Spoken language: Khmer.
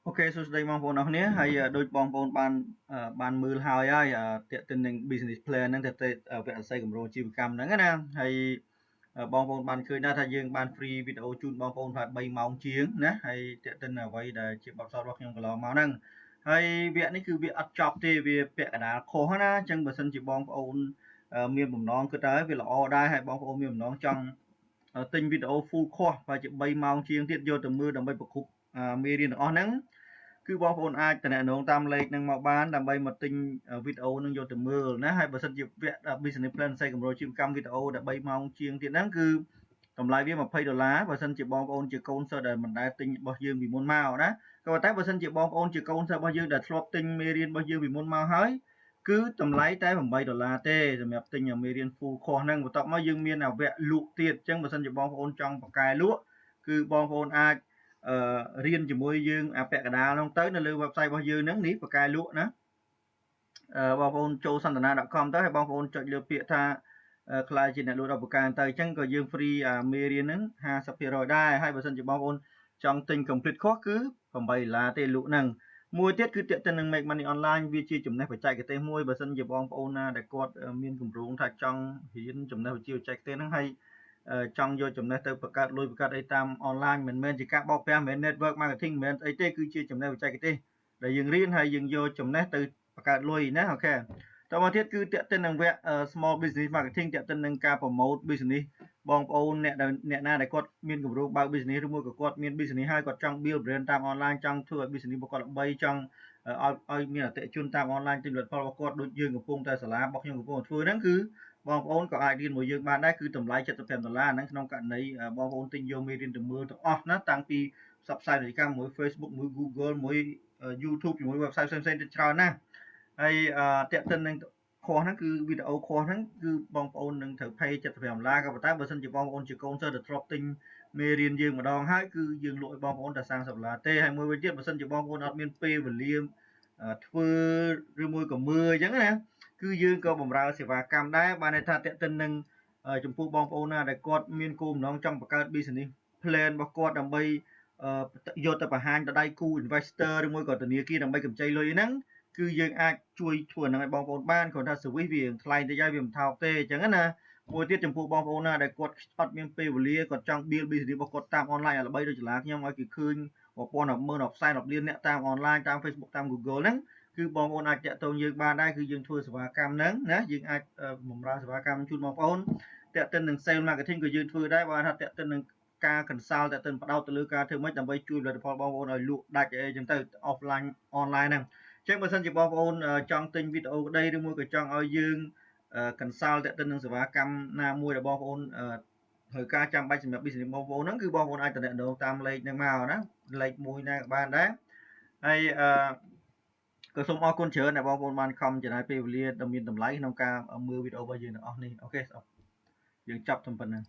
Ok, so đây mong phone nào nhé hay đôi bong phone ban mưa hai ai tiện tình hình business plan năng thực tế ở viện xây cầm đồ chịu cầm nắng nè hay bong phone ban khơi na thay dương ban free video chun bong phone phải bay mong chiến nè hay tiện tình là vậy để chịu bọc sau đó trong cái máu năng hay viện này cứ viện ắt chọc thì việc vẽ cả đá khô na chân bờ sân chỉ bong phone miền bùm nón cứ tới vì là đai hay bong phone miền bùm nón trong tình video full core và chịu bay mong chiến tiết vô từ mưa đồng bay bực khúc mê điên ở nắng គឺបងប្អូនអាចតំណែងតាមលេខនឹងមកបានដើម្បីមកទិញវីដេអូនឹងយកទៅមើលណាហើយបើសិនជាវគ្គ business plan ផ្សេងកម្រោជីវកម្មវីដេអូដែល3ម៉ោងជាងទៀតហ្នឹងគឺតម្លៃវា$20បើសិនជាបងប្អូនជាកូនសិស្សដែលមិនដែលទិញរបស់យើងពីមុនមកណាក៏ប៉ុន្តែបើសិនជាបងប្អូនជាកូនសិស្សរបស់យើងដែលធ្លាប់ទិញមេរៀនរបស់យើងពីមុនមកហើយគឺតម្លៃតែ$8ទេសម្រាប់ទិញមេរៀន full course ហ្នឹងបន្ទាប់មកយើងមានវគ្គលក់ទៀតអញ្ចឹងបើសិនជាបងប្អូនចង់បកកែលក់គឺបងប្អូនអាច រៀនជាមួយយើងអាពាក់កណ្ដាលហ្នឹងទៅនៅលើ website របស់យើងហ្នឹងនេះបកកែលក់ណាបងប្អូនចូល santana.com ទៅហើយបងប្អូនចុចលើពាក្យថាខ្លាយជាអ្នកលក់ដល់បកកែទៅអញ្ចឹងក៏យើង free មេរៀនហ្នឹង 50% ដែរហើយបើសិនជាបងប្អូនចង់ទិញ complete course គឺ$8ទេលក់ហ្នឹងមួយទៀតគឺទាក់ទិននឹង make money online វាជាចំណេះបច្ចេកទេសមួយបើសិនជាបងប្អូនណាដែលគាត់មានគម្រោងថាចង់រៀនចំណេះវិជ្ជាបច្ចេកទេសហ្នឹងហើយ ចង់យកចំណេះទៅបង្កើតលុយបង្កើតអីតាមអនឡាញមិនមែនជាការបោកប្រាស់មិនមែន network marketing មិនមែនអីទេគឺជាចំណេះបច្ចេកទេសដែលយើងរៀនហើយយើងយកចំណេះទៅបង្កើតលុយណាអូខេតមកទៀតគឺតាក់ទិននឹងវគ្គ small business marketing តាក់ទិននឹងការ promote business បងប្អូនអ្នកណាដែលគាត់មានគម្រោងបើក business ឬមួយក៏គាត់មាន business ហើយគាត់ចង់ build brand តាមអនឡាញចង់ធ្វើឲ្យ business របស់គាត់ល្បីចង់ឲ្យមានអតិថិជនតាមអនឡាញទិញផលិតផលរបស់គាត់ដូចយើងកំពុងតែសាលារបស់ខ្ញុំកំពុងធ្វើហ្នឹងគឺ បងប្អូនក៏អាចរៀនមួយយើងបានដែរគឺតម្លៃ$75ហ្នឹងក្នុងករណីបងប្អូនទិញយកមេរៀនទៅមើលទាំងអស់ណាតាំងពីផ្សព្វផ្សាយពាណិជ្ជកម្មមួយ Facebook មួយ Google មួយ YouTube ជាមួយ website ផ្សេងៗទៀតច្រើនណាស់ហើយតាក់ទិននឹង course ហ្នឹងគឺវីដេអូ course ហ្នឹងគឺបងប្អូននឹងត្រូវ pay $75ក៏ប៉ុន្តែបើសិនជាបងប្អូនជាកូនសិស្សដែលធ្លាប់ទិញមេរៀនយើងម្ដងហើយគឺយើងលក់ឲ្យបងប្អូនតែ$30ទេហើយមួយវិញទៀតបើសិនជាបងប្អូនអត់មានពេលវេលាធ្វើឬមួយក៏មើលអញ្ចឹងណា គឺយើងក៏បម្រើសេវាកម្មដែរបានន័យថាតាក់ទិននឹងចំពោះបងប្អូនណាដែលគាត់មានគោលបំណងចង់បង្កើត business plan របស់គាត់ដើម្បីយកទៅបង្ហាញទៅដៃគូ investor ឬមួយក៏ធនាគារដើម្បីកម្ចីលុយហ្នឹងគឺយើងអាចជួយធ្វើហ្នឹងឲ្យបងប្អូនបានគ្រាន់តែ service វាថ្លៃតិចហើយវាមិនថោកទេអញ្ចឹងណាមួយទៀតចំពោះបងប្អូនណាដែលគាត់អត់មានពេលវេលាគាត់ចង់ build business របស់គាត់តាម online ឲ្យល្បីដូចសាលាខ្ញុំឲ្យគេឃើញ1000 100000 10សែន10លានអ្នកតាម online តាម Facebook តាម Google ហ្នឹង គឺបងប្អូនអាចតាក់ទងយើងបានដែរគឺយើងធ្វើសេវាកម្មហ្នឹងណាយើងអាចបម្រើសេវាកម្មជូនបងប្អូនតាក់ទិននឹង sale marketing ក៏យើងធ្វើដែរបើថាតាក់ទិននឹងការ consult តាក់ទិនបដោតទៅលើការធ្វើម៉េចដើម្បីជួយផលិតផលបងប្អូនឲ្យលក់ដាច់អីចឹងទៅ offline online ហ្នឹងអញ្ចឹងបើសិនជាបងប្អូនចង់ទិញវីដេអូក្តីឬមួយក៏ចង់ឲ្យយើង consult តាក់ទិននឹងសេវាកម្មណាមួយដែលបងប្អូនត្រូវការចាំបាច់សម្រាប់ business បងប្អូនហ្នឹងគឺបងប្អូនអាចតំណែងតាមលេខហ្នឹងមកណាលេខមួយណាក៏បានដែរហើយក៏សូមអរគុណច្រើនដែលបងប្អូនបានខំចំណាយពេលវេលាដ៏មានតម្លៃក្នុងការមើលវីដេអូរបស់យើងទាំងអស់នេះអូខេយើងចប់តែប៉ុណ្្នឹង